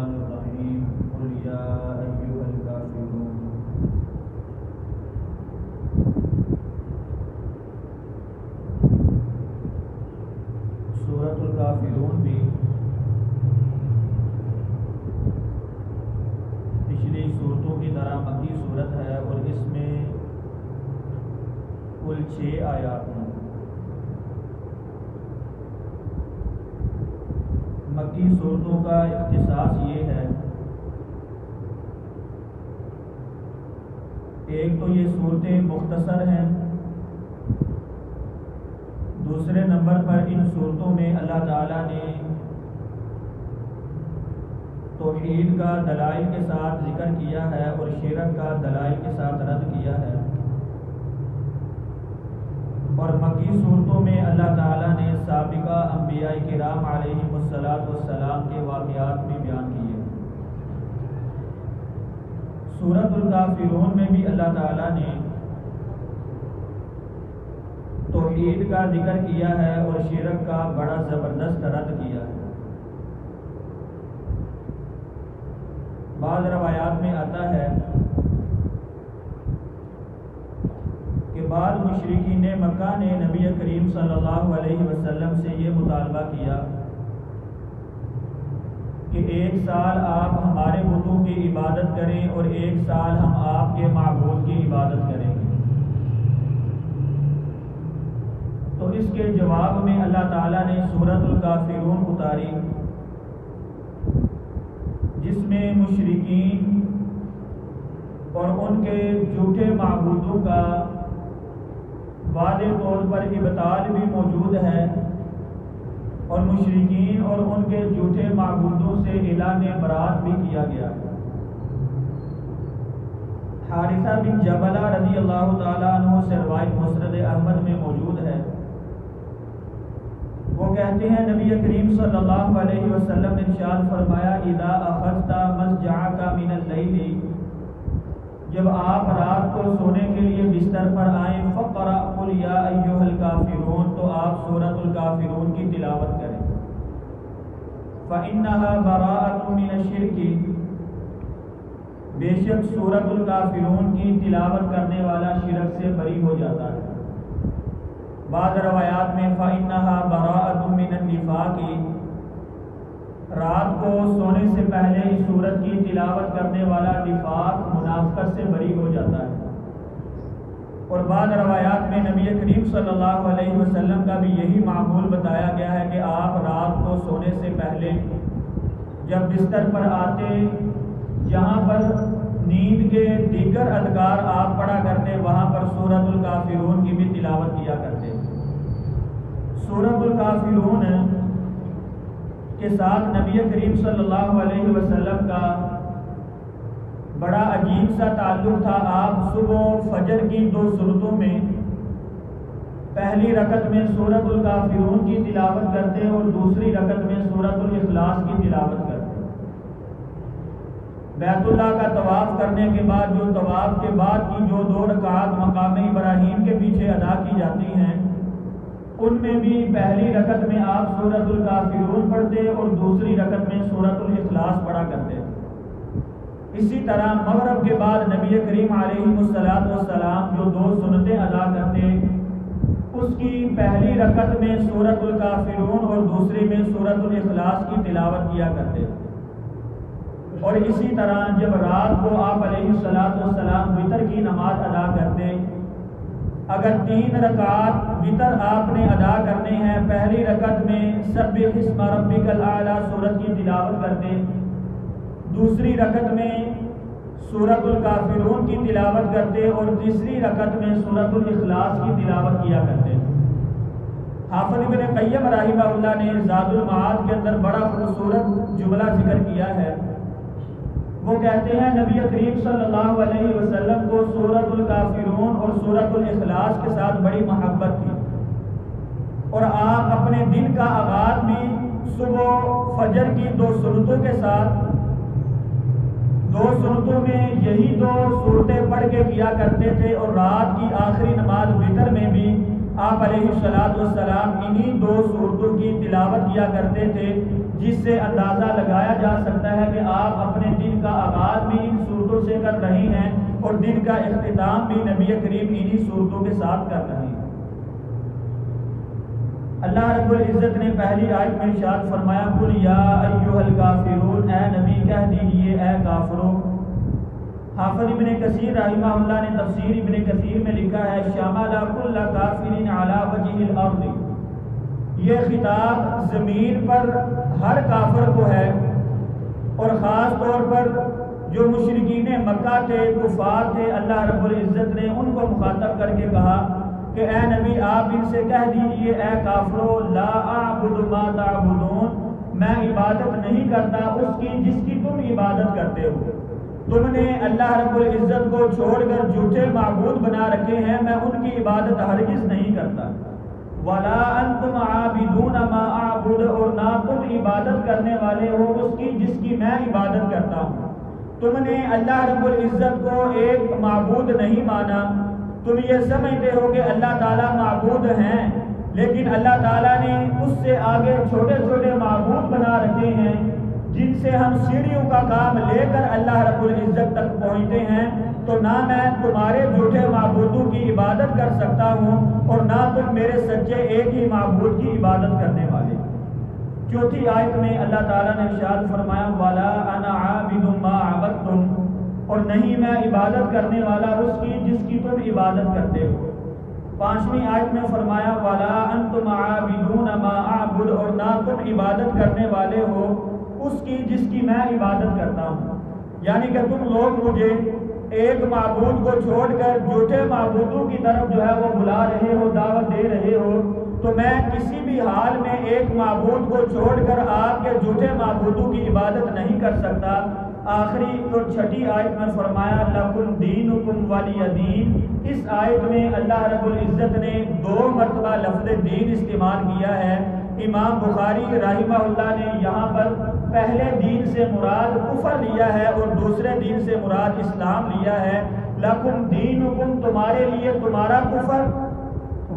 الرحمن الرحیم قل یا ایھا الکافرون۔ سورۃ الکافرون بھی پچھلی صورتوں کی طرح مکی صورت ہے اور اس میں کل 6 آیات ہیں۔ مکی صورتوں کا اختصاص یہ ہے، ایک تو یہ صورتیں مختصر ہیں، دوسرے نمبر پر ان صورتوں میں اللہ تعالیٰ نے توحید کا دلائل کے ساتھ ذکر کیا ہے اور شرک کا دلائل کے ساتھ رد کیا ہے، اور مکی صورتوں میں اللہ تعالیٰ نے سابقہ انبیاء کرام علیہم السلام کے واقعات بھی بیان کیے۔ سورۃ الکافرون میں بھی اللہ تعالیٰ نے توحید کا ذکر کیا ہے اور شرک کا بڑا زبردست رد کیا ہے۔ بعض روایات میں آتا ہے کہ بعض مشرکین مکہ نے نبی کریم صلی اللہ علیہ وسلم سے یہ مطالبہ کیا کہ 1 سال آپ ہمارے بتوں کی عبادت کریں اور 1 سال ہم آپ کے معبود کی عبادت کریں گے۔ تو اس کے جواب میں اللہ تعالیٰ نے سورۃ الکافرون اتاری، جس میں مشرکین اور ان کے جھوٹے معبودوں کا واضح طور پر ابطال بھی موجود ہے، اور مشرکین اور ان کے جھوٹے معبودوں سے اعلان برات بھی کیا گیا ہے۔ حارثہ بن جبلہ رضی اللہ تعالیٰ عنہ سے روایت مسند احمد میں موجود ہے، وہ کہتے ہیں نبی کریم صلی اللہ علیہ وسلم نے ارشاد فرمایا اذا اخذت مضجعک من اللیل، جب آپ رات کو سونے کے لیے بستر پر آئیں فقرأ قل یا ایھا الکافرون، تو آپ سورۃ الکافرون کی تلاوت کریں۔ فإنها براءۃ من الشرک، بے شک سورۃ الکافرون کی تلاوت کرنے والا شرک سے بری ہو جاتا ہے۔ بعض روایات میں فإنها براءۃ من النفاق، رات کو سونے سے پہلے اس سورت کی تلاوت کرنے والا نفاق منافقت سے بری ہو جاتا ہے۔ اور بعض روایات میں نبی کریم صلی اللہ علیہ وسلم کا بھی یہی معمول بتایا گیا ہے کہ آپ رات کو سونے سے پہلے جب بستر پر آتے، جہاں پر نیند کے دیگر اذکار آپ پڑھا کرتے وہاں پر سورۃ الکافرون کی بھی تلاوت کیا کرتے۔ سورۃ الکافرون کے ساتھ نبی کریم صلی اللہ علیہ وسلم کا بڑا عجیب سا تعلق تھا۔ آپ صبح و فجر کی 2 سورتوں میں پہلی رکعت میں سورۃ الکافرون کی تلاوت کرتے اور دوسری رکعت میں سورۃ الاخلاص کی تلاوت کرتے۔ بیت اللہ کا طواف کرنے کے بعد جو طواف کے بعد کی جو 2 رکعات مقام ابراہیم کے پیچھے ادا کی جاتی ہیں، ان میں بھی پہلی رکعت میں آپ سورۃ الکافرون پڑھتے اور دوسری رکعت میں سورۃ الاخلاص پڑھا کرتے۔ اسی طرح مغرب کے بعد نبی کریم علیہ السلام جو 2 سنتیں ادا کرتے، اس کی پہلی رکعت میں سورۃ الکافرون اور دوسری میں سورۃ الاخلاص کی تلاوت کیا کرتے۔ اور اسی طرح جب رات کو آپ علیہ السلام وتر کی نماز ادا کرتے، اگر 3 رکعات وتر آپ نے ادا کرنے ہیں، پہلی رکعت میں سبح اسم ربک الاعلی سورت کی تلاوت کرتے، دوسری رکعت میں سورۃ الکافرون کی تلاوت کرتے اور تیسری رکعت میں سورۃ الاخلاص کی تلاوت کیا کرتے۔ حافظ ابن قیم رحمہ اللہ نے زاد المعاد کے اندر بڑا خوبصورت جملہ ذکر کیا ہے، وہ کہتے ہیں نبی کریم صلی اللہ علیہ وسلم کو سورۃ الکافرون اور سورۃ الاخلاص کے ساتھ بڑی محبت تھی، اور آپ اپنے دن کا آغاز بھی صبح فجر کی 2 سنتوں کے ساتھ 2 سنتوں میں یہی 2 سورتیں پڑھ کے کیا کرتے تھے، اور رات کی آخری نماز وتر میں بھی آپ علیہ السلام انہی 2 سورتوں کی تلاوت کیا کرتے تھے، جس سے اندازہ لگایا جا سکتا ہے کہ آپ اپنے دن کا آغاز بھی ان صورتوں سے کر رہے ہیں اور دن کا اختتام بھی نبی کریم انہی صورتوں کے ساتھ کر رہے ہیں۔ اللہ رب العزت نے پہلی آیت میں ارشاد فرمایا قل یا ایھا الکافرون، اے نبی کہہ دیجئے اے کافروں۔ حافظ ابن کثیر رحمہ اللہ نے تفسیر ابن کثیر میں لکھا ہے شمل کل کافر علی وجہ الارض، یہ خطاب زمین پر ہر کافر کو ہے، اور خاص طور پر جو مشرکین مکہ تھے، کفار تھے، اللہ رب العزت نے ان کو مخاطب کر کے کہا کہ اے نبی آپ ان سے کہہ دیجئے اے کافرو لا اعبد ما تعبدون، میں عبادت نہیں کرتا اس کی جس کی تم عبادت کرتے ہو۔ تم نے اللہ رب العزت کو چھوڑ کر جھوٹے معبود بنا رکھے ہیں، میں ان کی عبادت ہرگز نہیں کرتا۔ وَلَا أَنْتُمْ عَابِدُونَ مَا أَعْبُدُ، اور نہ تم عبادت کرنے والے ہو اس کی جس کی میں عبادت کرتا ہوں۔ تم نے اللہ رب العزت کو ایک معبود نہیں مانا، تم یہ سمجھتے ہو کہ اللہ تعالیٰ معبود ہیں، لیکن اللہ تعالیٰ نے اس سے آگے چھوٹے چھوٹے معبود بنا رکھے ہیں جن سے ہم سیڑھیوں کا کام لے کر اللہ رب العزت تک پہنچتے ہیں۔ تو نہ میں تمہارے جھوٹے معبودوں کی عبادت کر سکتا ہوں اور نہ تم میرے سچے ایک ہی معبود کی عبادت کرنے والے۔ چوتھی آیت میں اللہ تعالیٰ نے ارشاد فرمایا وَلَا أَنَا عَابِدٌ مَا عَبَدتُّمْ، اور نہیں میں عبادت کرنے والا اس کی جس کی تم عبادت کرتے ہو۔ پانچویں آیت میں فرمایا وَلَا أَنْتُمْ عَابِدُونَ مَا أَعْبُدُ، اور نہ تم عبادت کرنے والے ہو اس کی جس کی میں عبادت کرتا ہوں۔ یعنی کہ تم لوگ مجھے ایک معبود کو چھوڑ کر جھوٹے معبودوں کی طرف جو ہے وہ بلا رہے ہو، دعوت دے رہے ہو، تو میں کسی بھی حال میں ایک معبود کو چھوڑ کر آپ کے جھوٹے معبودوں کی عبادت نہیں کر سکتا۔ آخری اور چھٹی آیت میں فرمایا لَکُمْ دِینُکُمْ وَلِیَ دِین، اس آیت میں اللہ رب العزت نے 2 مرتبہ لفظ دین استعمال کیا ہے۔ امام بخاری رحمہ اللہ نے یہاں پر پہلے دین سے مراد کفر لیا ہے اور دوسرے دین سے مراد اسلام لیا ہے۔ لَکُمْ دِینُکُمْ، تمہارے لیے تمہارا کفر،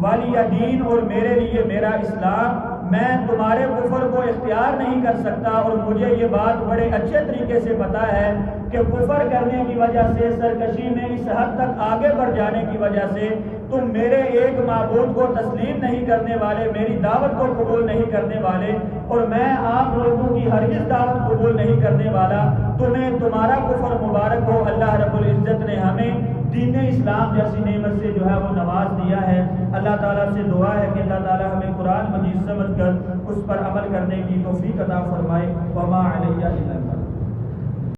وَلِیَ دین، اور میرے لیے میرا اسلام۔ میں تمہارے کفر کو اختیار نہیں کر سکتا، اور مجھے یہ بات بڑے اچھے طریقے سے پتہ ہے کہ کفر کرنے کی وجہ سے، سرکشی میں اس حد تک آگے بڑھ جانے کی وجہ سے تم میرے ایک معبود کو تسلیم نہیں کرنے والے، میری دعوت کو قبول نہیں کرنے والے، اور میں آپ لوگوں کی ہرگز دعوت قبول نہیں کرنے والا۔ تمہیں تمہارا کفر مبارک ہو، اللہ رب العزت نے ہمیں دین اسلام جیسی نعمت سے جو ہے وہ نواز دیا ہے۔ اللہ تعالیٰ سے دعا ہے کہ اللہ تعالیٰ ہمیں قرآن مجید سمجھ کر اس پر عمل کرنے کی توفیق عطا فرمائے۔ وما علیہ الا البلاغ۔